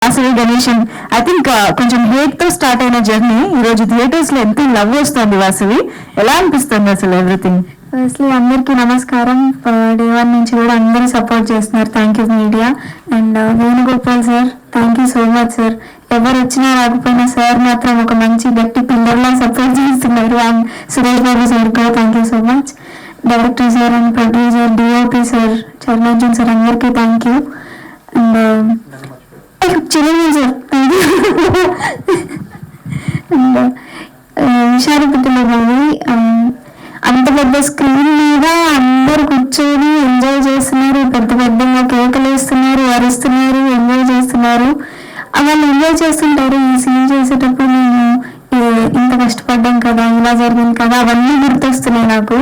Vasavi Ganesan I think కొంచెం hate తో start అయిన జర్నీ ఈ రోజు థియేటర్స్ లో ఎంత లవ్ వస్తుంది. వాసవి ఎలా అనిపిస్తుంది అసలు ఎవ్రీథింగ్? ఫస్ట్లీ అందరికీ నమస్కారం. డే 1 నుంచి కూడా అందరూ సపోర్ట్ చేస్తున్నారు. Thank you media and Venugopal sir, thank you so much sir. ఎవరు వచ్చినా రాకపోయినా సార్ మాత్రం ఒక మంచి గట్టి పిల్లర్లా సపోర్ట్ చేస్తున్నారు. అండ్ సురేష్ బాబు సార్ కూడా thank you so much. Director sir and producer, DOP sir, Charanarjun sir అందరికీ thank you. And Chiranjeevi sir thank you. And విషారి పుట్టిన మూవీ అంత పెద్ద స్క్రీన్ మీద అందరు కూర్చొని ఎంజాయ్ చేస్తున్నారు. పెద్ద పెద్దగా కేకలు వేస్తున్నారు, అరుస్తున్నారు, ఎంజాయ్ చేస్తున్నారు. వాళ్ళు ఎంజాయ్ చేస్తుంటారు. ఈ సీన్ చేసేటప్పుడు నేను ఇంత కష్టపడ్డాం కదా, ఇలా జరిగింది కదా, అవన్నీ గుర్తొస్తున్నాయి నాకు.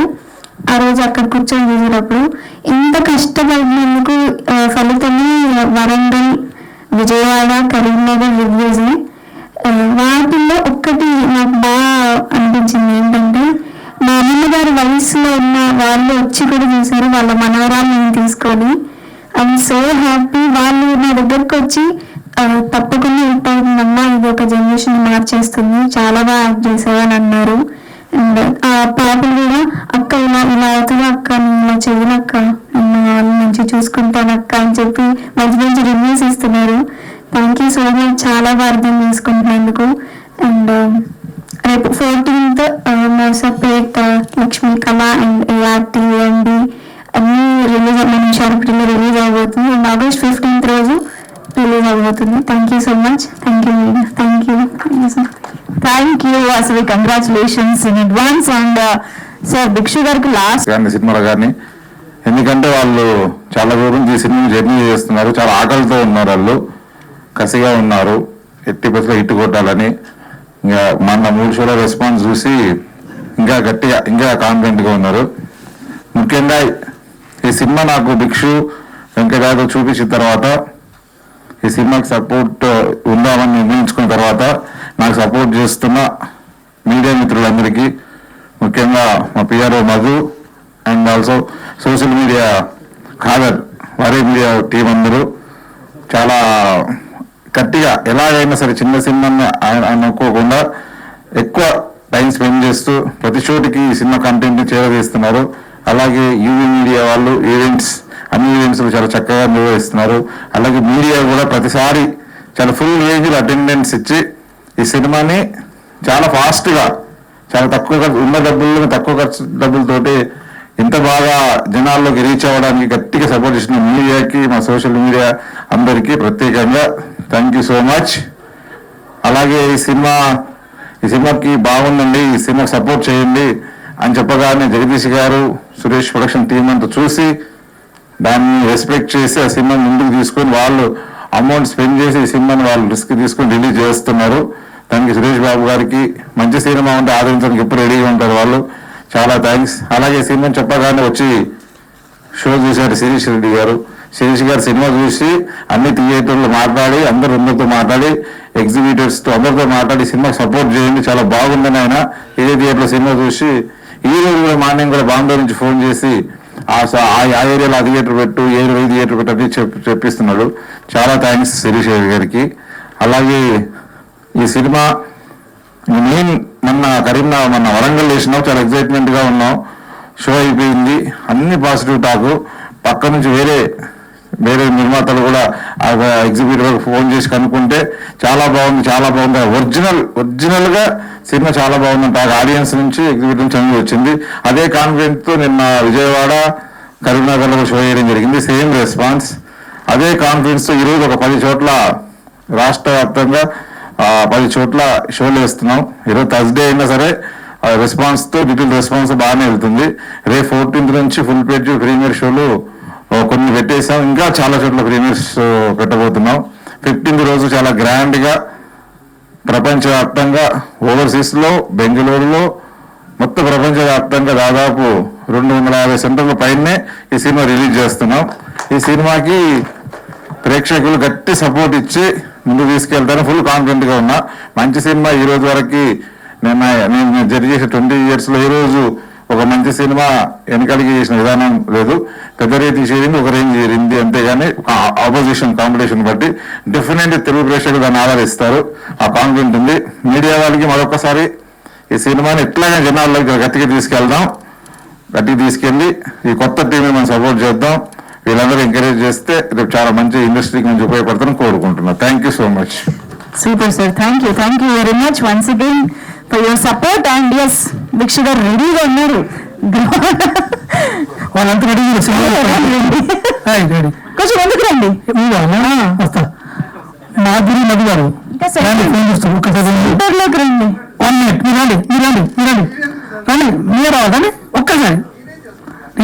ఆ రోజు అక్కడ కూర్చొని చూసేటప్పుడు ఇంత కష్టపడినందుకు ఫలితమే వరంగల్, విజయవాడ, కరీంనగర్ రివ్యూస్. వాటిల్లో ఒక్కటి నాకు బాగా అనిపించింది ఏంటంటే, మా అమ్మగారి వయసులో ఉన్న వాళ్ళు వచ్చి కూడా చూసారు వాళ్ళ మనవరాలను తీసుకొని. I'm so happy. వాళ్ళు నా దగ్గరకు వచ్చి తప్పకుండా ఉంటారమ్మా, ఇది ఒక జనరేషన్ మార్చేస్తుంది, చాలా బాగా యాక్ట్ చేసావు అని అన్నారు. అండ్ ఆ పాపలు కూడా అక్క ఇలా ఇలా అవుతుంది అక్క, నేను ఇలా చేయనక్క, నేను వాళ్ళ నుంచి చూసుకుంటానక్క అని చెప్పి మంచి మంచి రివ్యూస్ ఇస్తున్నారు. థ్యాంక్ యూ సో మచ్, చాలా బాగా అర్థం చేసుకుంటున్నందుకు. అండ్ రేపు 14th మోసపేట్, లక్ష్మీ కళ అండ్ ఏఆర్టీ అండి అన్నీ రిలీజ్ మన షార్పిటీలో రిలీజ్ అవబోతుంది. అండ్ August 15th రోజు రిలీజ్ అవబోతుంది. Thank you so much. Thank you media. Thank you. Thank you Vasavi, congratulations in advance. And sir Bhikshu గారికి లాస్ట్ సినిమాల గారిని, ఎందుకంటే వాళ్ళు చాలా దూరం ఈ సినిమా జర్నీ చేస్తున్నారు, చాలా ఆకలితో ఉన్నారు, వాళ్ళు కసిగా ఉన్నారు, ఎట్టి బస్సులో హిట్ కొట్టాలని. ఇంకా మన 3 షోల రెస్పాన్స్ చూసి ఇంకా గట్టిగా, ఇంకా కాన్ఫిడెంట్గా ఉన్నారు. ముఖ్యంగా ఈ సినిమా నాకు భిక్షు వెంకటాద్రి చూపించిన తర్వాత, ఈ సినిమాకి సపోర్ట్ ఉందామని నిర్ణయించుకున్న తర్వాత నాకు సపోర్ట్ చేస్తున్న మీడియా మిత్రులందరికీ, ముఖ్యంగా మా PRO Madhu and also social media Khadar, వారి మీడియా టీం అందరూ చాలా గట్టిగా ఎలాగైనా సరే చిన్న సినిమాని అనుకోకుండా ఎక్కువ టైం స్పెండ్ చేస్తూ ప్రతి చోటికి ఈ సినిమా కంటెంట్ని చేరవేస్తున్నారు. అలాగే యూవీ మీడియా వాళ్ళు అన్ని ఈవెంట్స్ చాలా చక్కగా నిర్వహిస్తున్నారు. అలాగే మీడియా కూడా ప్రతిసారి చాలా ఫుల్ రేంజ్లో అటెండెన్స్ ఇచ్చి ఈ సినిమాని చాలా ఫాస్ట్గా, చాలా తక్కువ ఖర్చు డబ్బులతోటి ఇంత బాగా జనాల్లోకి రీచ్ అవ్వడానికి గట్టిగా సపోర్ట్ చేసిన మీడియాకి, మా సోషల్ మీడియా అందరికీ ప్రత్యేకంగా థ్యాంక్ యూ సో మచ్. అలాగే ఈ సినిమాకి బాగుందండి, ఈ సినిమాకి సపోర్ట్ చేయండి అని చెప్పగానే జగదీష్ గారు, సురేష్ ప్రొడక్షన్ టీం అంతా చూసి దాన్ని రెస్పెక్ట్ చేసి ఆ సినిమాని ముందుకు తీసుకొని వాళ్ళు అమౌంట్ స్పెండ్ చేసి ఈ సినిమాని వాళ్ళు రిస్క్ తీసుకొని రిలీజ్ చేస్తున్నారు. దానికి సురేష్ బాబు గారికి, మంచి సినిమా ఉంటే ఆదరించడానికి ఎప్పుడు రెడీగా ఉంటారు వాళ్ళు, చాలా థ్యాంక్స్. అలాగే సినిమాని చెప్పగానే వచ్చి షో చూశారు శిరీష్ రెడ్డి గారు. శిరీష్ గారు సినిమా చూసి అన్ని థియేటర్లు మాట్లాడి, అందరితో మాట్లాడి, ఎగ్జిబిటర్స్తో అందరితో మాట్లాడి సినిమాకి సపోర్ట్ చేయండి, చాలా బాగుందని ఆయన ఇదే థియేటర్లో సినిమా చూసి ఈ రోజు కూడా మార్నింగ్ కూడా బాంబే నుంచి ఫోన్ చేసి ఆ ఏరియాలో ఆ థియేటర్ పెట్టు, ఏ థియేటర్ పెట్టు అని చెప్పిస్తున్నాడు. చాలా థ్యాంక్స్ శిరీష్ గారికి. అలాగే ఈ సినిమా మెయిన్ మన వరంగల్ వేసినాం, చాలా ఎగ్జైట్మెంట్గా ఉన్నాం. షో అయిపోయింది, అన్ని పాజిటివ్ టాకు. పక్క నుంచి వేరే నిర్మాతలు కూడా ఆ ఎగ్జిబిటర్ ఫోన్ చేసి కనుక్కుంటే చాలా బాగుంది ఒరిజినల్గా సినిమా చాలా బాగుందంట. ఆడియన్స్ నుంచి, ఎగ్జిబిటర్ నుంచి అన్ని వచ్చింది. అదే కాన్ఫిడెంట్తో నిన్న విజయవాడ, కరీంనగర్లో షో చేయడం జరిగింది, సేమ్ రెస్పాన్స్. అదే కాన్ఫిడెన్స్తో ఈరోజు ఒక 10 చోట్ల రాష్ట్ర వ్యాప్తంగా 10 చోట్ల షోలు వేస్తున్నాం. ఈరోజు థర్స్డే అయినా సరే రెస్పాన్స్తో, డీటెయిల్ రెస్పాన్స్ బాగానే వెళ్తుంది. రేపు 14th నుంచి ఫుల్ పేజ్ ప్రీమియర్ షోలు కొన్ని పెట్టేసాం, ఇంకా చాలా చోట్ల ప్రీమియర్స్ పెట్టబోతున్నాం. 15th రోజు చాలా గ్రాండ్గా ప్రపంచవ్యాప్తంగా, ఓవర్సీస్లో, బెంగళూరులో, మొత్తం ప్రపంచవ్యాప్తంగా దాదాపు 250 సెంటర్ల పైనే ఈ సినిమా రిలీజ్ చేస్తున్నాం. ఈ సినిమాకి ప్రేక్షకులు గట్టి సపోర్ట్ ఇచ్చి ముందుకు తీసుకెళ్తాను ఫుల్ కాన్ఫిడెంట్గా ఉన్నా. మంచి సినిమా. ఈ రోజు వరకు నేను జర్నీ చేసే 20 yearsలో ఈ రోజు ఒక మంచి సినిమా వెనకడికి చేసిన విధానం లేదు. పెద్ద రేతి చేరింది, ఒక రేంజ్ చేరింది, అంతేగాని ఆపోజిషన్ కాంపిటీషన్ బట్టి డెఫినెట్ తెలుగు ప్రేక్షకులు దాన్ని ఆదరిస్తారు. ఆ కాన్ఫిడెంట్ ఉంది. మీడియా వాళ్ళకి మరొకసారి ఈ సినిమాని ఎట్లాగా జనాల్లోకి గట్టిగా తీసుకెళ్ళి ఈ కొత్త టీంని మనం సపోర్ట్ చేద్దాం. వీళ్ళందరూ ఎంకరేజ్ చేస్తే రేపు చాలా మంచి ఇండస్ట్రీకి మంచి ఉపయోగపడతారని కోరుకుంటున్నాను. Thank you so much. Super sir, thank you very much once again for your support. And yes, Diksha గారు రెడీగా ఉన్నారు. వాళ్ళంతా రెడీ కొంచెం ఎందుకు రండి. వస్తా. మాధురి నది గారు ఫోన్ చేస్తారు. ఒక్కసారి ఇంటర్లోకి రండి. 1 minute. మీరు రావద్దండి. ఒక్కసారి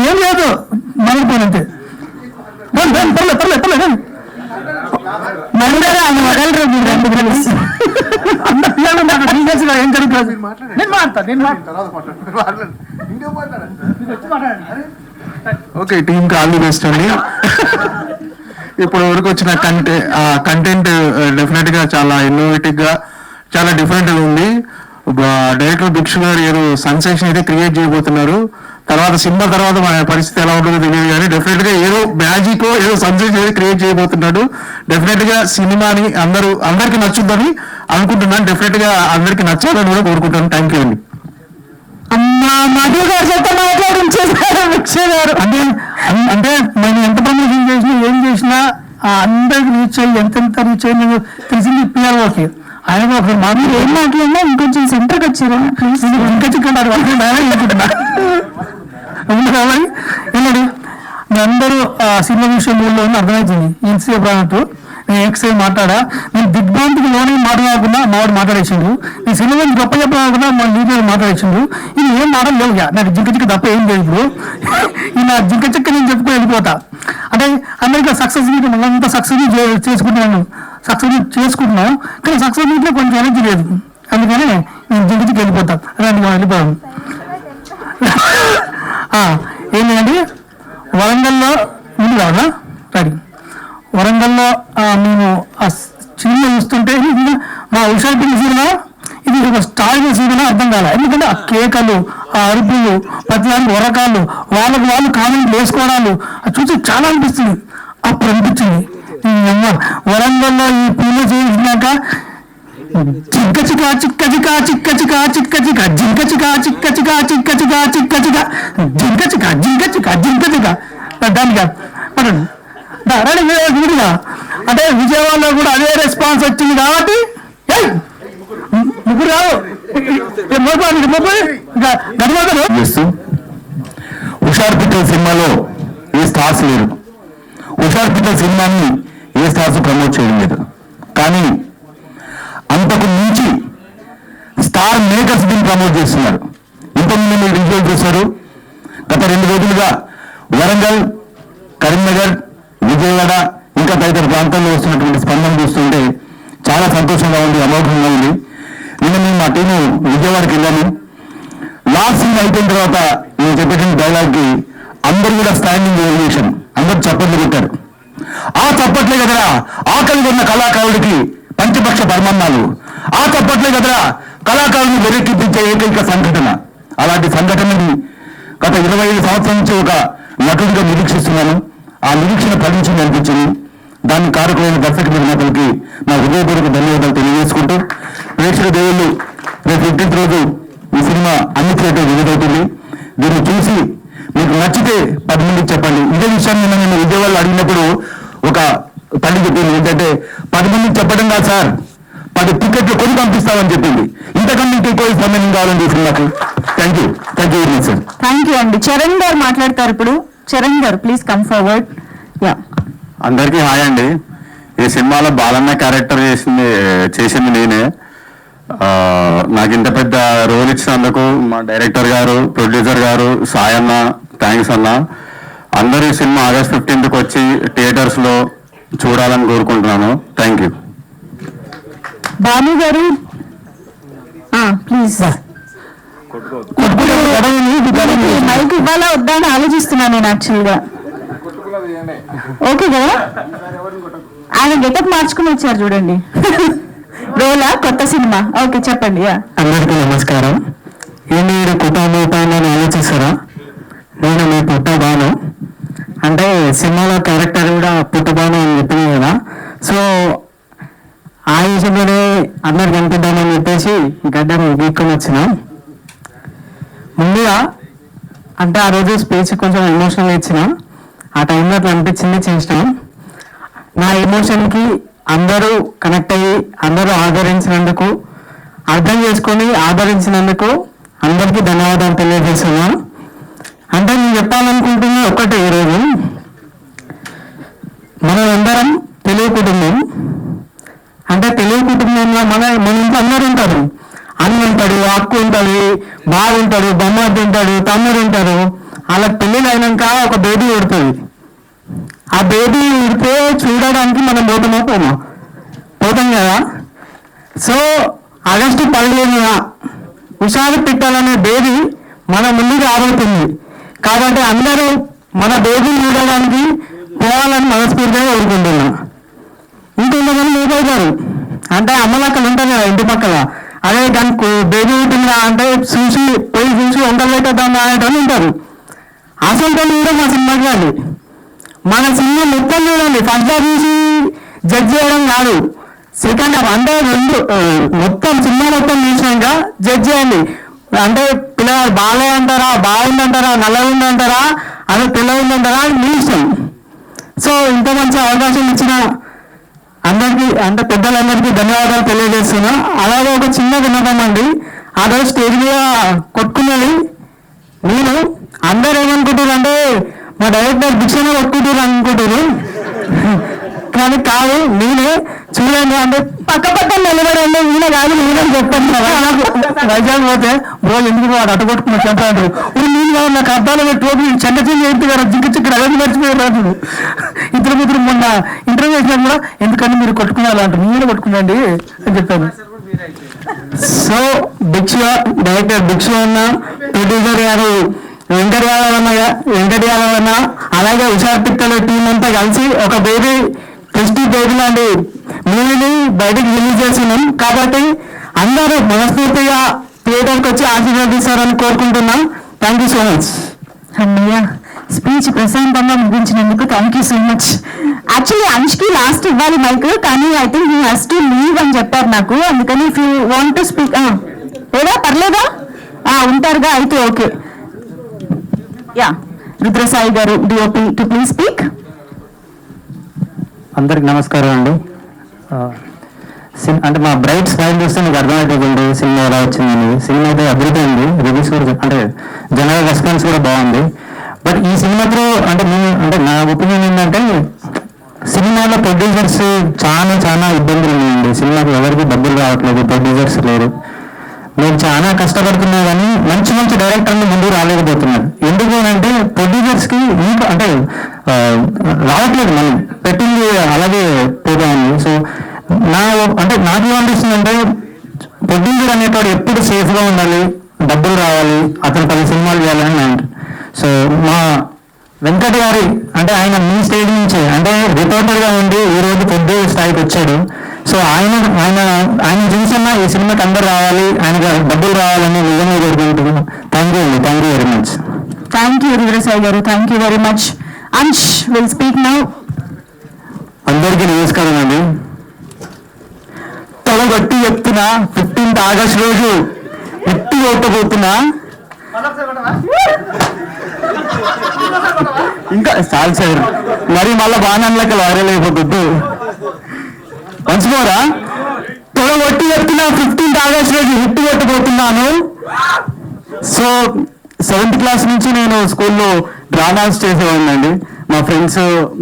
ఏం లేదు, మరిపోయినంతే. పర్లేదు మందరూ ఆయన వదలరు. మీరు రండి ప్లీజ్. ఏం జరుగుతుంది? నేను మాట్లాడతా. ఓకే, టీంకి ఆల్ ది బెస్ట్ అండి. ఇప్పుడు వరకు వచ్చిన కంటెంట్ డెఫినెట్ గా చాలా ఇన్నోవేటివ్ గా, చాలా డిఫరెంట్ గా ఉంది. డైరెక్టర్ భిక్షు గారు ఏదో సెన్సేషన్ అయితే క్రియేట్ చేయబోతున్నారు. తర్వాత సినిమా తర్వాత మన పరిస్థితి ఎలా ఉంటుందో తెలియదు, కానీ డెఫినెట్ గా ఏదో మ్యాజిక్, ఏదో సెన్సేషన్ అయితే క్రియేట్ చేయబోతున్నాడు. డెఫినెట్ గా సినిమాని అందరికి నచ్చుద్దని అనుకుంటున్నాను. డెఫినెట్ గా అందరికి నచ్చాలని కూడా కోరుకుంటాను. థ్యాంక్ యూ అండి. అమ్మా, మధు గారు చేత మాట్లాడించేశారు భిక్ష గారు. అంటే మేము ఎంత ప్రమోషన్ చేసినా ఏం చేసినా అందరికి రీచ్ అయ్యి ఎంతెంత రీచ్ అయ్యి నేను తెలిసింది పిఆర్ఓకి. ఆయన ఒక మాకు ఏం మాట్లాడినా ఇంకొంచెం సెంటర్కి వచ్చారు ప్లీజ్. ఇంకా చిక్కంటారు అనుకుంటున్నా. ఏంటండి మీ అందరూ సినిమా విషయం మూడులో ఉన్న అర్థమవుతుంది. ఎంతసేపు రానట్టు నేను ఎక్స్ఐ మాట్లాడా. నేను దిగ్భ్రాంతికి లోనే మాట్లాడకుండా మావాడు మాట్లాడేసిండు. నేను సినిమా గొప్ప చెప్పకుండా మా నీటి మాట్లాడేసిండు. ఇది ఏం మాటలు లేవు. నాకు జింక తప్ప ఏం లేదు. ఇప్పుడు ఈ నా జింక నేను చెప్పుకొని వెళ్ళిపోతా. అంటే అందరికీ సక్సెస్ మీట్ అంతా సక్సెస్ చేసుకుంటున్నాం, కానీ సక్సెస్ మీట్లో కొంచెం ఎనర్జీ లేదు. అందుకని నేను జింకకి వెళ్ళిపోతాను. అలాంటి వెళ్ళిపోయాను. ఏంటంటే వరంగల్లో ముందు కావాలా రెడీ. వరంగల్లో మేము ఆ సినిమా చూస్తుంటే మా హుషారు సినిమా ఇది ఒక స్టార్ సినిమా అర్థం కాలే. ఎందుకంటే ఆ కేకలు, ఆ అరుపులు, ప్రతి దానికి వరకాలు, వాళ్ళు కామెంట్లు వేసుకోవడాలు అది చూసి చాలా అనిపిస్తుంది. అప్పుడు అనిపించింది వరంగల్లో ఈ పూలు చేసినాక చిక్క చికా చిక్క చికా చిక్క చికా చిక్క చికా జింక చికా చిక్క చికా చిక్క చికా చిక్క చికా జింక చికా జింక చికా జింక చికా దానిగా వీడిగా అంటే విజయవాడలో కూడా అదే రెస్పాన్స్ వచ్చింది కాబట్టి ముగ్గురు రావు హుషార్ పిట్టల్ సినిమాలో ఏ స్టార్స్ లేరు. హుషార్ పిట్టల్ సినిమాని ఏ స్టార్స్ ప్రమోట్ చేయడం లేదు. కానీ అంతకు మించి స్టార్ మేకర్స్ దీన్ని ప్రమోట్ చేస్తున్నారు. ఇంతకుముందు మీరు విజువల్ చూశారు. గత 2 రోజులుగా వరంగల్, కరీంనగర్, విజయవాడ ఇంకా తదితర ప్రాంతాల్లో వస్తున్నటువంటి స్పందన చూస్తుంటే చాలా సంతోషంగా ఉంది, అమోఘంగా ఉంది. నిన్న మేము మా టీము విజయవాడకి వెళ్ళాము. లాస్ట్ సీన్ అయిపోయిన తర్వాత నేను చెప్పేటువంటి డైలాగ్కి అందరూ కూడా స్టాండింగ్ ఓవేషన్, అందరూ చప్పట్లు కొట్టారు. ఆ చప్పట్లే కదరా ఆకలి ఉన్న కళాకారుడికి పంచపక్ష పరమాన్నాలు. ఆ చప్పట్లే కదరా కళాకారుని వెనక్కిప్పించే ఏకైక సంఘటన. అలాంటి సంఘటనని గత 25 సంవత్సరాల నుంచి ఒక నటుడిగా నిరీక్షిస్తున్నాను. ఆ నిరీక్షణ ఫలించింది అనిపించింది. దానికి కారకులైన దర్శక నిర్మాతలకి నా హృదయపూర్వక ధన్యవాదాలు తెలియజేసుకుంటూ, ప్రేక్షక దేవుళ్ళు రేపు 15వ రోజు ఈ సినిమా అన్ని థియేటర్ విడుదలవుతుంది. దీన్ని చూసి మీకు నచ్చితే 10 మందికి చెప్పండి. ఇదే విషయాన్ని నేను విజయవాడలో అడిగినప్పుడు ఒక తల్లి చెప్పింది ఏంటంటే 10 మందికి చెప్పడం కాదు సార్, 10 టికెట్లు కొని పంపిస్తామని చెప్పింది. ఇంతకన్నా ఎక్కువ సమయం కావాలని సినిమాకి. Thank you very much sir. Thank you అండి. చరణ్ గారు మాట్లాడతారు ఇప్పుడు. చరణ్ గారు ప్లీజ్ కమ్ ఫార్వర్డ్. యా, అందరికీ హాయ్ అండి. ఈ సినిమాలో బాలన్న క్యారెక్టర్ చేసింది నేనే. నాకు ఇంత పెద్ద రోల్ ఇచ్చినందుకు మా డైరెక్టర్ గారు, ప్రొడ్యూసర్ గారు, సాయన్న థ్యాంక్స్ అన్న. అందరూ ఈ సినిమా ఆగస్ట్ 15కి వచ్చి థియేటర్స్ లో చూడాలని కోరుకుంటున్నాను. Thank you. భాను గారు ప్లీజ్. మైక్ ఇవ్వాలా వద్దా అని ఆలోచిస్తున్నాను నేను యాక్చువల్గా. ఓకే కదా, ఆయన గెటప్ మార్చుకుని వచ్చారు చూడండి. రోలా కొత్త సినిమా. ఓకే చెప్పండి. అందరికీ నమస్కారం. ఏంటి మీరు కుటుంబం అని ఆలోచిస్తారా? నేను మీ పుట్టబాను అంటే సినిమాలో క్యారెక్టర్ కూడా పుట్టబాను అని చెప్పింది కదా. సో ఆ విషయంలోనే అందరు కనిపిద్దామని చెప్పేసి గడ్డను గీక్కొని వచ్చిన. ముందుగా అంటే ఆ రోజు స్పీచ్ కొంచెం ఎమోషనల్ ఇచ్చిన, ఆ టైంలో అట్లా అనిపించింది చేసిన. నా ఎమోషన్కి అందరూ కనెక్ట్ అయ్యి అందరూ ఆదరించినందుకు, అర్థం చేసుకొని ఆదరించినందుకు అందరికీ ధన్యవాదాలు తెలియజేస్తున్నాను. అంటే నేను చెప్పాలనుకుంటున్నా ఒక్కటే, ఈరోజు మనం అందరం తెలుగు కుటుంబం. అంటే తెలుగు కుటుంబంలో మన ఇంట్లో అందరూ ఉంటారు. అన్న ఉంటాడు, అక్క ఉంటుంది, బావ ఉంటాడు, బొమ్మద్దు ఉంటాడు, తమ్ముడు ఉంటారు. అలా పెళ్ళిళ్ళు అయినాక ఒక బేబీ ఉడుతుంది. ఆ బేబీ ఉడితే చూడడానికి మనం పోతాం కదా. సో ఆగస్టు 15న హుషారు పిట్టలనే బేబీ మన ముందుకు రాబోతుంది. కాబట్టి అందరూ మన బేబీని చూడడానికి పోవాలని మనస్ఫూర్తిగా కోరుకుంటున్నా. ఇంకొంతమంది మూడవుతారు, అంటే అమ్మలక్కలు ఉంటారు కదా ఇంటి పక్కల, అదే దానికి బేబీ ఉంటుందా అంటే పోయి చూసి వంటలు పెట్టేద్దాం అనేటోళ్ళు ఉంటారు. అసలు కూడా మా సినిమాకి రండి, మన సినిమా మొత్తం చూడండి. ఫస్ట్ హాఫ్ చూసి జడ్జ్ చేయడం కాదు, సెకండ్ హాఫ్ అంటే మొత్తం సినిమా మొత్తం చూసినాక జడ్జ్ చేయండి. అంటే పిల్లలు బాగాలేదంటారా, బాగుందంటారా, నల్లగా ఉందంటారా, అదే పిల్లలు ఉందంటారా అని మీ ఇష్టం. సో ఇంత మంచి అవకాశం ఇచ్చిన అందరికీ అంటే పెద్దలందరికీ ధన్యవాదాలు తెలియజేస్తున్నా. అలాగే ఒక చిన్న విన్నపం అండి, ఆ రోజు స్టేజ్ మీద కొట్టుకున్నది నేను. అందరు ఏమనుకుంటారు అంటే మా డైరెక్టర్ భిక్షనే కొట్టుకుంటారు అనుకుంటారు, కానీ కాదు, నేనే. చూడండి అంటే పక్క పక్కన నిలబడండి, నేనే కాదు నేనే చెప్పాను కదా. నాకు వైజాగ్ పోతే రోజు ఎందుకు వాడు అటు కొట్టుకుని చెప్తాడు, నేను కాదు నాకు అర్థాలు పెట్టి చెండ చెంది ఏంటి కదా చిక్కు అదే మర్చిపోయారు. ఇద్దరు ముగ్గురు మొన్న ఇంటర్వ్యూ చేసినా కూడా ఎందుకంటే మీరు కొట్టుకున్నారు అంటారు, మీరే కొట్టుకున్నాండి అని చెప్పాను. సో డైరెక్టర్ భిక్ష అన్న, ప్రొడ్యూసర్ గారు వెంకట యాదవ్ అన్న, అలాగే హుషార్ పిట్టల టీం అంతా కలిసి ఒక బేబీ ప్రెస్టీజ్ బేబీ లాంటి మూవీని బయటకు రిలీజ్ చేస్తున్నాం. కాబట్టి అందరూ మనస్ఫూర్తిగా థియేటర్కి వచ్చి ఆశీర్వదిస్తారని కోరుకుంటున్నాం. Thank you so much. అన్నయ్య స్పీచ్ ప్రశాంతంగా ముగించినందుకు thank you so much. Actually అంష్కి లాస్ట్ ఇవ్వాలి మైక్, కానీ I think you has to leave అని చెప్పారు నాకు. అందుకని if you want to speak లేదా పర్లేదా, ఉంటారుగా అయితే ఓకే. యా రుద్రసాయి గారు డిఓపి టు ప్లీజ్ స్పీక్. అందరికి నమస్కారం అండి. అంటే మా బ్రైట్ స్మైల్ చూస్తే మీకు అర్థమవుతుంది సినిమా ఎలా వచ్చిందని. సినిమా అయితే అద్భుతమైంది, రివ్యూస్ కూడా అంటే జనరల్ రెస్పాన్స్ కూడా బాగుంది. బట్ ఈ సినిమాతో అంటే నా ఒపీనియన్ ఏంటంటే సినిమాలో ప్రొడ్యూసర్స్ చాలా ఇబ్బందులు ఉన్నాయండి. సినిమాకి ఎవరికి డబ్బులు రావట్లేదు, ప్రొడ్యూసర్స్ లేరు. నేను చాలా కష్టపడుతున్నా కానీ మంచి డైరెక్టర్లు ముందు రాలేకపోతున్నారు. ఎందుకు అంటే ప్రొడ్యూసర్స్కి అంటే రావట్లేదు, మనం పెట్టింది అలాగే పోతా ఉంది. సో నాకు ఏమనిపిస్తుంది అంటే ప్రొడ్యూసర్ అనేవాడు ఎప్పుడు సేఫ్గా ఉండాలి, డబ్బులు రావాలి, అతను 10 సినిమాలు చేయాలని అంటారు. సో మా వెంకట్ గారి అంటే ఆయన మీ స్టేజ్ నుంచి అంటే రిపోర్టర్గా ఉండి ఈరోజు పెద్ద స్థాయికి వచ్చాడు. సో ఆయన చూసిన ఈ సినిమాకి అందరు రావాలి, ఆయనకు డబ్బులు రావాలని నిజంగా కోరుకుంటున్నాను. థ్యాంక్ యూ అండి, thank you very much. Thank you Rudrasai గారు, thank you very much. Ansh will speak now. అందరికీ నమస్కారం అండి. తొలగొట్టి చెప్తున్నా, 15th ఆగస్ట్ రోజు ఎత్తి కొట్టబోతున్నా. ఇంకా చాలు సార్, మరి మళ్ళీ బాణంలోకి వైరల్ అయిపోతుంది. మంచిపోరా, తొలగొట్టి చెప్తున్నా 15th ఆగస్ట్ రోజు హిట్ కొట్టబోతున్నాను. సో 7th క్లాస్ నుంచి నేను స్కూల్లో డ్రామాస్ చేసేవాడిని అండి. మా ఫ్రెండ్స్,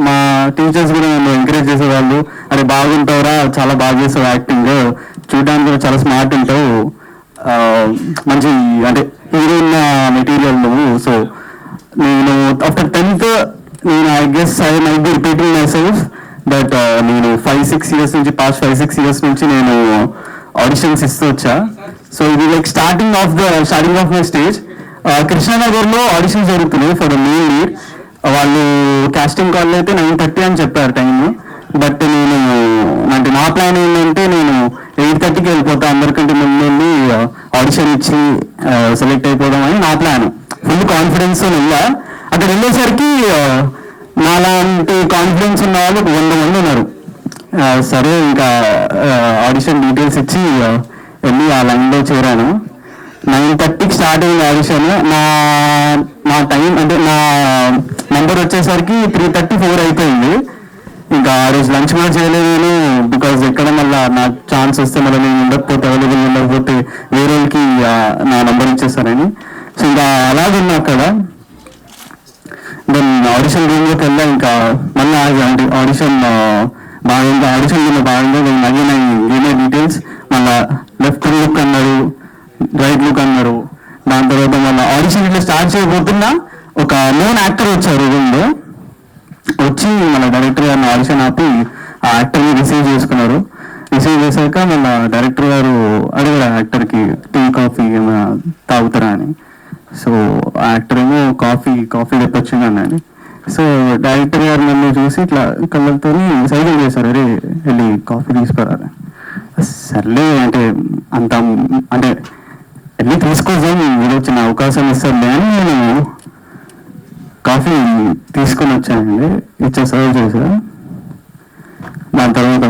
మా టీచర్స్ కూడా నన్ను ఎంకరేజ్ చేసేవాళ్ళు. అరే బాగుంటావురా, చాలా బాగా చేసావు యాక్టింగ్, చూడడానికి కూడా చాలా స్మార్ట్ ఉంటావు, మంచి అంటే హీరోయిన్ మెటీరియల్ నువ్వు. సో నేను ఆఫ్టర్ 10th నేను I guess I might be repeating my self but నేను 5-6 years నుంచి పాస్ట్ 5-6 years నుంచి నేను ఆడిషన్స్ ఇస్తూ వచ్చా. సో ఇది like starting of my stage. కృష్ణానగర్లో ఆడిషన్స్ జరుగుతున్నాయి ఫర్ ద మెయిన్ లీడ్. వాళ్ళు కాస్టింగ్ కాల్ అయితే 9:30 అని చెప్పారు టైం. బట్ నేను అంటే నా ప్లాన్ ఏంటంటే నేను 8 3:30కి వెళ్ళిపోతా, అందరికంటే ముందు వెళ్ళి ఆడిషన్ ఇచ్చి సెలెక్ట్ అయిపోదాం అని నా ప్లాన్. ఫుల్ కాన్ఫిడెన్స్ వెళ్ళా. అక్కడ వెళ్ళేసరికి నాలాంటి కాన్ఫిడెన్స్ ఉన్న వాళ్ళు 100 మంది ఉన్నారు. సరే ఇంకా ఆడిషన్ డీటెయిల్స్ ఇచ్చి వెళ్ళి ఆ లైన్లో చేరాను. 9:30కి స్టార్ట్ అయింది ఆడిషన్. నా టైం అంటే నా నెంబర్ వచ్చేసరికి 3:34 అయిపోయింది. ఇంకా ఆ రోజు లంచ్ కూడా చేయలేదు నేను, బికాజ్ ఎక్కడ మళ్ళీ నాకు ఛాన్స్ వస్తే మళ్ళీ నేను ఉండకపోతే అవైలబుల్ ఉండకపోతే వేరే వాళ్ళకి నా నెంబర్ ఇచ్చేస్తానని. సో ఇంకా అలాగున్నా అక్కడ. దెన్ ఆడిషన్ రూమ్లోకి వెళ్ళా. ఇంకా మళ్ళీ ఆడిషన్ బాగా ఆడిషన్ బాగుంది. మళ్ళీ నేను డీటెయిల్స్ మళ్ళీ లెఫ్ట్ లుక్ అన్నారు, రైట్ లుక్ అన్నారు. దాని తర్వాత మళ్ళీ ఆడిషన్ ఇట్లా స్టార్ట్ చేయబోతున్నా ఒక నోన్ యాక్టర్ వచ్చారు రూమ్లో. వచ్చి మన డైరెక్టర్ గారిని ఆడిషన్ ఆపి ఆ యాక్టర్ని రిసీవ్ చేసుకున్నారు. రిసీవ్ చేశాక మళ్ళీ డైరెక్టర్ గారు అడిగారు యాక్టర్కి టీ కాఫీ ఏమైనా తాగుతారా అని. సో ఆ యాక్టర్ ఏమో కాఫీ తెప్పొచ్చింది అన్నాడు. సో డైరెక్టర్ గారు నన్ను చూసి ఇట్లా కళ్ళతో సైకిల్ చేశారు, అరే వెళ్ళి కాఫీ తీసుకురాలి. సర్లే అంటే అంత అంటే వెళ్ళి తీసుకొద్దాం, మీరు వచ్చిన అవకాశం ఇస్తారులే అని నేను కాఫీ తీసుకొని వచ్చానండి. సర్వ్ చేశా. దాని తర్వాత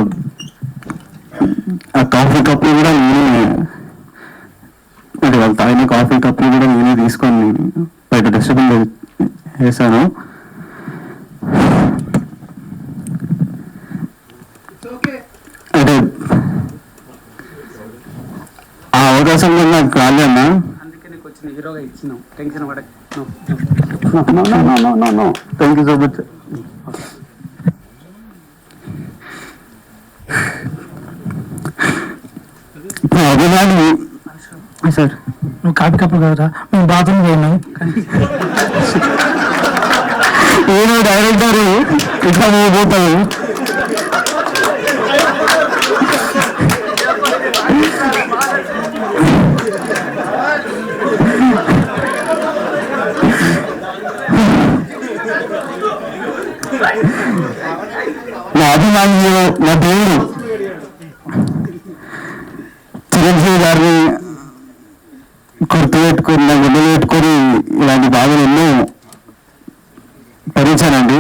ఆ కాఫీ కప్ని కూడా నేనే అంటే వాళ్ళు తాగిన కాఫీ కప్ని కూడా నేనే తీసుకొని బయట డస్ట్బిన్ వేసాను. అంటే ఆ అవకాశం కూడా నాకు రాలేనా, హీరోగా ఇచ్చినాం. టెన్షన్ పడ. Thank you so much. అభిమాని సార్, నువ్వు కాపీ కప్పు కదరా, మేము బాత్రూమ్ పోయినాం. ఏదో డైరెక్టర్ ఇట్లా పోతాడు. నా అభిమాని నా దేవుడు చిరంజీవి గారిని గుర్తుపెట్టుకుని నా గుడ్డలు పెట్టుకొని ఇలాంటి బాధలు ఎన్నో భరించానండి.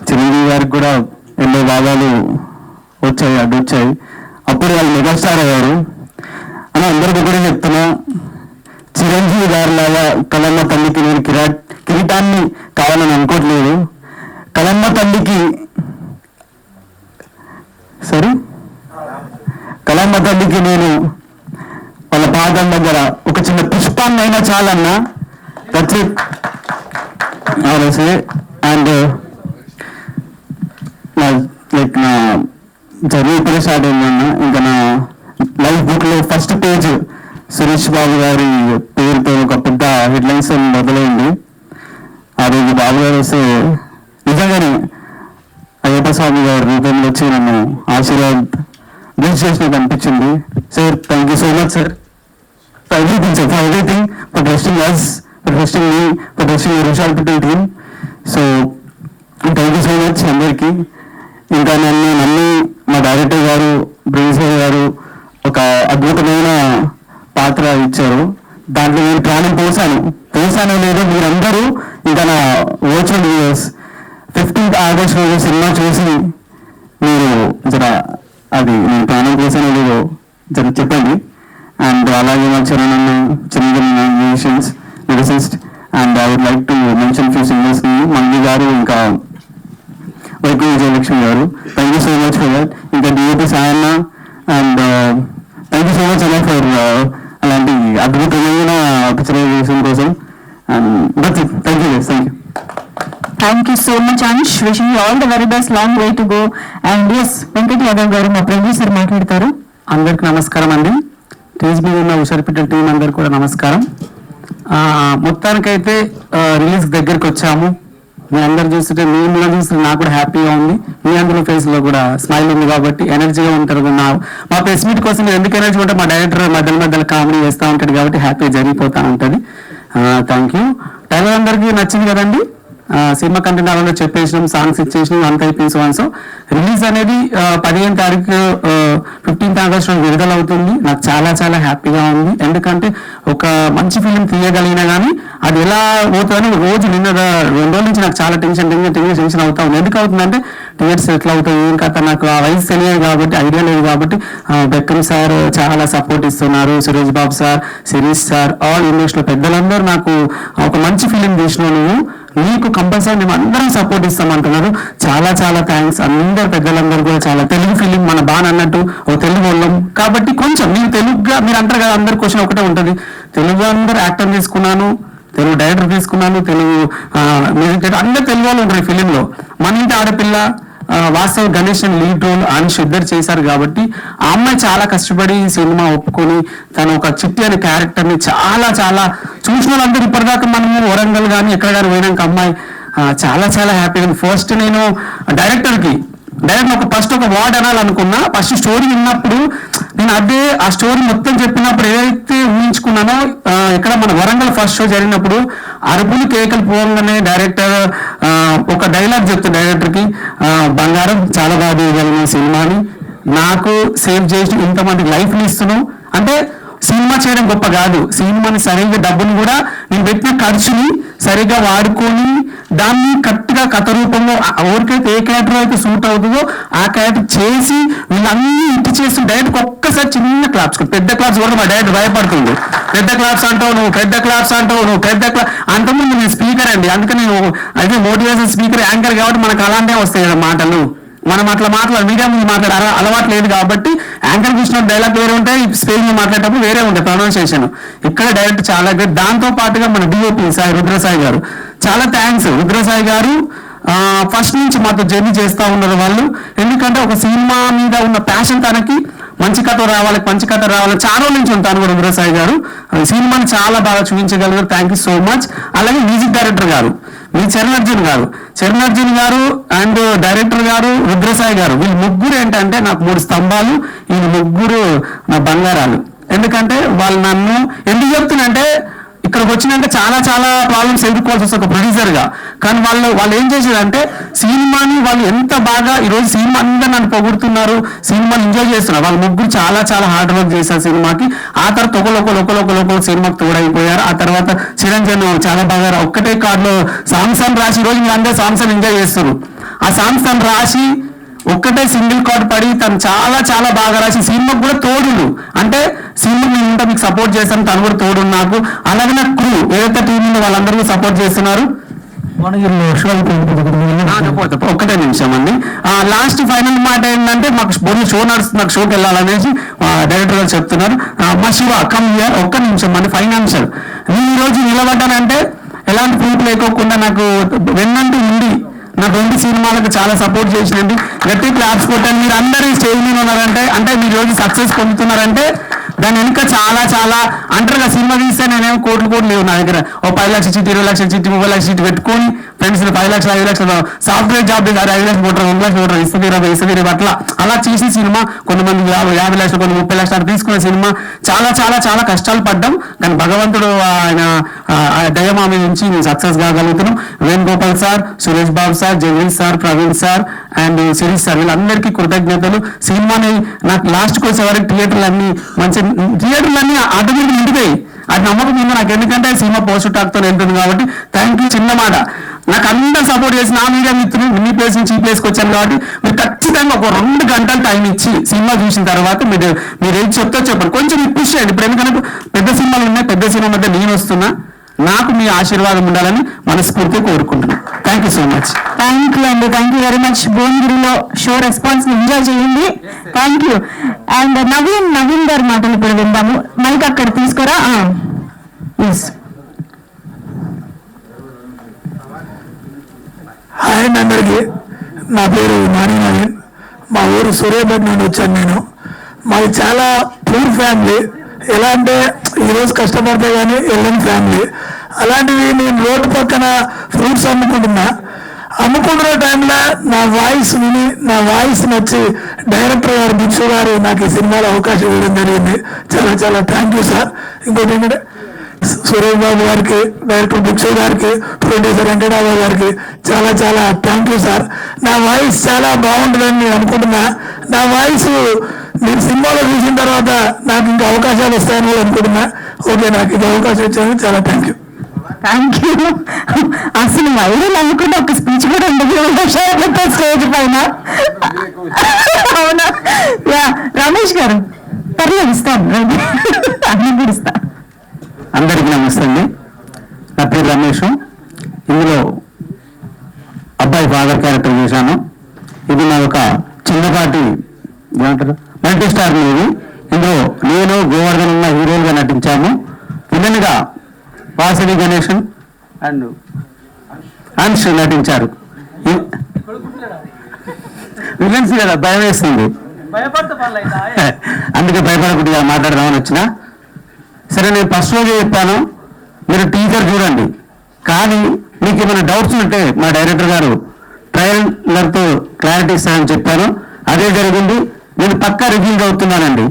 చిరంజీవి గారికి కూడా ఎన్నో బాధలు వచ్చాయి, అడ్డొచ్చాయి. అప్పుడు వాళ్ళు మెగాస్టార్ అయ్యారు అని అందరికీ కూడా చెప్తున్నా, చిరంజీవి గారి లాగా కళమ్మ తల్లికి నేను కిరీటాన్ని కావాలని అనుకోవట్లేదు. కళమ్మ తల్లికి నేను వాళ్ళ పాదం దగ్గర ఒక చిన్న పుష్పాన్ని అయినా చాలన్నా. That's it. అండ్ లైక్ నా జర్నీ ఇప్పుడే స్టార్ట్ అయిందన్నా. ఇంకా నా లైఫ్ బుక్ లో ఫస్ట్ పేజ్ సురేష్ బాబు గారి పేరుతో ఒక పెద్ద హెడ్లైన్స్ మొదలైంది. ఆ రోజు బాబు గారు వస్తే నిజంగానే అయ్యప్ప స్వామి గారి రూపంలో వచ్చి నన్ను బ్లెస్ చేసినట్టు అనిపించింది. Sir thank you so much sir, for everything sir, for everything, for trusting us, for trusting me, for trusting Usha Pital team. So thank you so much అందరికీ. ఇంకా నన్ను నమ్మి మా డైరెక్టర్ గారు బ్రిన్సర్ గారు ఒక అద్భుతమైన పాత్ర ఇచ్చారు. దాంట్లో నేను ప్రాణం పోసానో లేదో మీరందరూ ఇంకా నా వర్చువల్ వ్యూవర్స్ 15th ఆగస్ట్ రోజు సినిమా చూసి మీరు అది నేను ప్రాణం పోసానో లేదో చెప్పండి. అండ్ అలాగే మా చరణ్ చిన్న musicians, lyricist, and I would like to mention few singers, Mangi గారు ఇంకా వైకు విజయలక్ష్మి గారు. Thank you so much for that. ఇంకా DOP Sayanna and thank you so much అలా ఫర్ అలాంటి అద్భుతమైన పిక్చరైజేషన్ కోసం. And that's it. Thank you guys. Thank you. Thank you so much, Ansh. Wishing you all the very best. Long way to go. And yes, Venkat Yadav గారు మా producer మాట్లాడతారు. అందరికి నమస్కారం అండి. స్టేజ్ మీద ఉన్న ఉషార్పిటల్ టీం అందరికి కూడా నమస్కారం. మొత్తానికైతే రిలీజ్ దగ్గరికి వచ్చాము. మీ అందరు చూస్తుంటే మిమ్మల్ని చూస్తుంటే నాకు కూడా హ్యాపీగా ఉంది. మీ అందరి ఫేస్ లో కూడా స్మైల్ ఉంది కాబట్టి ఎనర్జీగా ఉంటారు. మా ప్రెస్ మీట్ కోసం మీరు ఎందుకు ఎనర్జీ ఉంటే మా డైరెక్టర్ మధ్యలో కామెడీ చేస్తూ ఉంటాడు కాబట్టి హ్యాపీగా జరిగిపోతూ ఉంటుంది. Thank you. టైలర్ అందరికీ నచ్చింది కదండి. సినిమా కంటెంట్ అలానే చెప్పేసినాం, సాంగ్స్ ఇచ్చేసినాం, అంత అయిపోయింది. సో రిలీజ్ అనేది 15వ తారీఖు 15th ఆగస్ట్ విడుదల అవుతుంది. నాకు చాలా చాలా హ్యాపీగా ఉంది. ఎందుకంటే ఒక మంచి ఫిలిం తీయగలిగినా కానీ అది ఎలా పోతుందని రోజు నిన్న 2 రోజుల నుంచి నాకు చాలా టెన్షన్ అవుతా ఉంది. ఎందుకు అవుతుందంటే టికెట్స్ ఎట్లా అవుతాయి ఏం కథ, నాకు ఆ వయసు తెలియదు కాబట్టి, ఐడియా లేదు కాబట్టి. బెక్కం సార్ చాలా సపోర్ట్ ఇస్తున్నారు, Suresh Babu sir, Sirish sir, all ఇండస్ట్రీలో పెద్దలందరూ నాకు ఒక మంచి ఫిలిం తీసినావు నువ్వు, నీకు కంపల్సరీ మేము అందరం సపోర్ట్ ఇస్తామంటున్నారు. చాలా చాలా థ్యాంక్స్. అందరు పెద్దలందరూ కూడా చాలా తెలుగు ఫిలిం మన బాగా అన్నట్టు ఒక తెలుగు వాళ్ళం కాబట్టి కొంచెం నేను తెలుగుగా మీరు అంటారు కదా, అందరి క్వశ్చన్ ఒకటే ఉంటుంది. తెలుగు అందరు యాక్టర్ తీసుకున్నాను, తెలుగు డైరెక్టర్ తీసుకున్నాను, తెలుగు మ్యూజిక్ డైరెక్టర్ అందరు తెలుగు వాళ్ళు ఉంటారు ఈ ఫిలింలో. మన ఇంటి ఆడపిల్ల వాస్తవ్ గణేష్ లీడ్ రోల్ అనుష్ ఇద్దరు చేశారు కాబట్టి ఆ అమ్మాయి చాలా కష్టపడి సినిమా ఒప్పుకొని తను ఒక చిట్టి అనే క్యారెక్టర్ ని చాలా చాలా చూసిన వాళ్ళందరూ ఇప్పటిదాకా మనము వరంగల్ కానీ ఎక్కడ కానీ పోయినాక అమ్మాయి చాలా చాలా హ్యాపీగా. ఫస్ట్ నేను డైరెక్ట్ ఒక వర్డ్ అనాలనుకున్నా. ఫస్ట్ స్టోరీ విన్నప్పుడు నేను అదే ఆ స్టోరీ మొత్తం చెప్పినప్పుడు ఏదైతే ఊహించుకున్నానో, ఇక్కడ మన వరంగల్ ఫస్ట్ షో జరిగినప్పుడు అరుపులు కేకలు పోగానే డైరెక్టర్ ఒక డైలాగ్ చెప్తాడు డైరెక్టర్కి, బంగారం చాలా బాగా తీయగలిగిన సినిమాని నాకు సేవ్ చేసి ఇంతమంది లైఫ్ని ఇస్తున్నావు అంటే సినిమా చేయడం గొప్ప కాదు, సినిమాని సరిగ్గా డబ్బుని కూడా నేను పెట్టిన ఖర్చుని సరిగ్గా వాడుకొని దాన్ని కరెక్ట్గా కథ రూపంలో ఎవరికైతే ఏ క్యారెక్టర్ అయితే సూట్ అవుతుందో ఆ క్యారెక్టర్ చేసి వీళ్ళన్నీ ఇటు చేసి డైరెక్ట్ ఒక్కసారి చిన్న క్లాప్స్, పెద్ద క్లాప్స్ కూడా మా డైరెక్ట్ భయపడుతుంది. పెద్ద క్లాప్స్ అంటావు నువ్వు, పెద్ద క్లాప్స్ అంటావు నువ్వు, పెద్ద క్లాప్ అంతకుముందు నేను స్పీకర్ అండి, అందుకని నేను అయితే మోటివేషన్ స్పీకర్ యాంకర్ కాబట్టి మనకు అలాంటివి వస్తాయి కదా మాటలు. మనం అట్లా మీడియా ముందు మాట్లాడే అలవాటు లేదు కాబట్టి యాంకర్ చూసిన డైలాగ్ వేరే ఉంటాయి, స్పేస్ మీద మాట్లాడేటప్పుడు వేరే ఉంటాయి ప్రొనౌన్సియేషన్. ఇక్కడ డైరెక్ట్ చాలా గ్రేట్. దాంతో పాటుగా మన డిఓపి సాయి రుద్రసాయి గారు చాలా థ్యాంక్స్. రుద్రసాయి గారు ఫస్ట్ నుంచి మాతో జర్నీ చేస్తూ ఉన్నారు వాళ్ళు. ఎందుకంటే ఒక సినిమా మీద ఉన్న ప్యాషన్ తనకి మంచి కథ రావాలి చాలా నుంచి ఉంటాను కూడా రుద్రసాయి గారు సినిమాని చాలా బాగా చూపించగలిగారు. Thank you so much. అలాగే మ్యూజిక్ డైరెక్టర్ గారు మీ చరణ్ అర్జున్ గారు అండ్ డైరెక్టర్ గారు రుద్రసాయి గారు, వీళ్ళు ముగ్గురు ఏంటంటే నాకు 3 స్తంభాలు, వీళ్ళు ముగ్గురు నా బంగారాలు. ఎందుకంటే వాళ్ళు నన్ను ఎందుకు చెప్తున్నారంటే ఇక్కడికి వచ్చినాక చాలా చాలా ప్రాబ్లమ్స్ ఎదుర్కోవాల్సి వస్తుంది ఒక ప్రొడ్యూసర్ గా. కానీ వాళ్ళు ఏం చేశారంటే సినిమాని వాళ్ళు ఎంత బాగా ఈరోజు సినిమా అందరూ నన్ను పొగుడుతున్నారు, సినిమాని ఎంజాయ్ చేస్తున్నారు. వాళ్ళు ముగ్గురు చాలా చాలా హార్డ్ వర్క్ చేశారు సినిమాకి. ఆ తర్వాత ఒకరు సినిమాకి తోడైపోయారు. ఆ తర్వాత చిరంజీవి చాలా బాగా ఒక్కటే కార్డులో సాంగ్స్ అని రాసి ఈరోజు మీరు అందరూ సాంగ్స్ అని ఎంజాయ్ చేస్తారు. ఆ సాంగ్స్ అని రాసి ఒక్కటే సింగిల్ కార్డ్ పడి తను చాలా చాలా బాగా రాసి సినిమాకు కూడా తోడులు అంటే సినిమా మేము ఉంటా మీకు సపోర్ట్ చేస్తాను, తను కూడా తోడు నాకు. అలాగే నా క్రూ ఏదైతే టీం ఉందో వాళ్ళందరూ సపోర్ట్ చేస్తున్నారు. ఒక్కటే నిమిషం అండి. లాస్ట్ ఫైనల్ మాట ఏంటంటే మాకు షో నడుస్తుంది, నాకు షోకి వెళ్ళాలనేసి డైరెక్టర్ గారు చెప్తున్నారు. మా శివ కమ్ హియర్, ఒక్క నిమిషం అండి. ఫైనాన్షియల్ నేను ఈ రోజు నిలబడ్డానంటే ఎలాంటి ప్రూఫ్ లేకోకుండా నాకు వెన్నంటూ ఉండి నాకు 2 సినిమాలకు చాలా సపోర్ట్ చేసినండి. గట్టి క్లాప్స్ కొట్టండి. మీరు అందరూ స్టేజ్ మీద ఉన్నారంటే అంటే మీరు రోజు సక్సెస్ పొందుతున్నారంటే దాని వెనుక చాలా చాలా అంటారు కదా. సినిమా తీస్తే నేనేమో కోట్లు లేవు నా దగ్గర. ఓ 10 లక్షల చిట్టి, 20 లక్షల చిట్టి, 30 లక్షల చిట్టి పెట్టుకొని ఫ్రెండ్స్ 5 లక్షలు 5 లక్షలు సాఫ్ట్వేర్ జాబ్ 5 లక్షలు కొట్టరు, 1 లక్షలు కొట్టరు, ఇస్తీర అలా చేసిన సినిమా. కొంతమంది 50 లక్షలు, కొన్ని 30 లక్షలు తీసుకున్న సినిమా. చాలా చాలా చాలా కష్టాలు పడ్డాం. కానీ భగవంతుడు ఆయన దయమామి నుంచి నేను సక్సెస్ కాగలుగుతున్నాం. Venugopal sir, Suresh Babu sir, Jagan sir, Praveen sir and Shirish sir వీళ్ళందరికీ కృతజ్ఞతలు. సినిమాని నాకు లాస్ట్కి వచ్చేవరకు థియేటర్లన్నీ ఆటోమేటిక్ నిండిపోయి అది నమ్మకం ఉంది నాకు. ఎందుకంటే సినిమా పోస్ట్ టాక్తో వెళ్తుంది కాబట్టి. Thank you. చిన్న మాట, నాకు అందరూ సపోర్ట్ చేసి నా మీడియా మిత్రులు మీ ప్లేస్ నుంచి ఈ ప్లేస్కి వచ్చాను కాబట్టి మీరు ఖచ్చితంగా ఒక 2 గంటలు టైం ఇచ్చి సినిమా చూసిన తర్వాత మీరు ఏం చెప్తా చెప్పండి, కొంచెం మీరు పుష్ చేయండి. ఇప్పుడు ఎందుకంటే పెద్ద సినిమాలు ఉన్నాయి, పెద్ద సినిమా మధ్య నేను వస్తున్నా. నాకు మీ ఆశీర్వాదం ఉండాలని మనస్ఫూర్తిగా కోరుకుంటున్నాను. Thank you so much. Thank you అండి. Thank you very much. భువనగిరిలో షో రెస్పాన్స్ ఎంజాయ్ చేయండి. Thank you. అండ్ నవీన్ గారి మాటలు ఇప్పుడు విందాము. మైక్ అక్కడ తీసుకురా. ఎస్. హాయ్ అండి అందరికీ. నా పేరు నవీన్. మా ఊరు సూర్యాపేట నుండి వచ్చాను నేను. మాది చాలా పూర్ ఫ్యామిలీ. ఎలా అంటే ఈరోజు కష్టపడితే కానీ వెళ్ళని ఫ్యామిలీ. అలాంటివి నేను రోడ్డు పక్కన ఫ్రూట్స్ అమ్ముకుంటున్న టైంలో నా వాయిస్ విని నా వాయిస్ నచ్చి డైరెక్టర్ గారు భిక్షు గారు నాకు ఈ సినిమాలో అవకాశం ఇవ్వడం జరిగింది. చాలా చాలా థ్యాంక్ యూ సార్. ఇంకోటి ఏంటంటే సురేష్ బాబు గారికి, డైరెక్టర్ భిక్షు గారికి, ప్రొడ్యూసర్ వెంకటరావు గారికి చాలా చాలా థ్యాంక్ యూ సార్. నా వాయిస్ చాలా బాగుంటుందని నేను అనుకుంటున్నా. నా వాయిస్ మీరు సినిమాలో చూసిన తర్వాత నాకు ఇంకా అవకాశాలు వస్తాయని కూడా అనుకుంటున్నా. ఓకే, నాకు ఇది అవకాశం ఇచ్చాను, చాలా థ్యాంక్ యూ. అసలు వైరల్ అనుకున్న ఒక స్పీచ్ కూడా ఉండదు స్టేజ్ పైన. అవునా? యా, రమేష్ గారు పర్లేదు ఇస్తాను, అన్ని కూడా ఇస్తాను. అందరికీ నమస్తే అండి. నా పేరు రమేష్. ఇందులో అబ్బాయి ఫాదర్ క్యారెక్టర్ చేశాను. ఇది నా ఒక చిన్నపాటి ఏమంటారు మల్టీ స్టార్ మూవీ. ఇందులో నేను గోవర్ధన్ ఉన్న హీరోలుగా నటించాము. విలన్గా వాసవి గణేశన్ అండ్ అంశ్ నటించారు. విలన్స్ కదా, భయం వేస్తుంది, అందుకే భయపడకుండా మాట్లాడదామని వచ్చిన. సరే, నేను ఫస్ట్ రోజే చెప్పాను మీరు టీజర్ చూడండి, కానీ మీకు ఏమైనా డౌట్స్ ఉంటే మా డైరెక్టర్ గారు ట్రైలర్తో క్లారిటీ ఇస్తానని చెప్పాను. అదే జరిగింది. నేను పక్కా రివ్యూలు అవుతున్నానండి.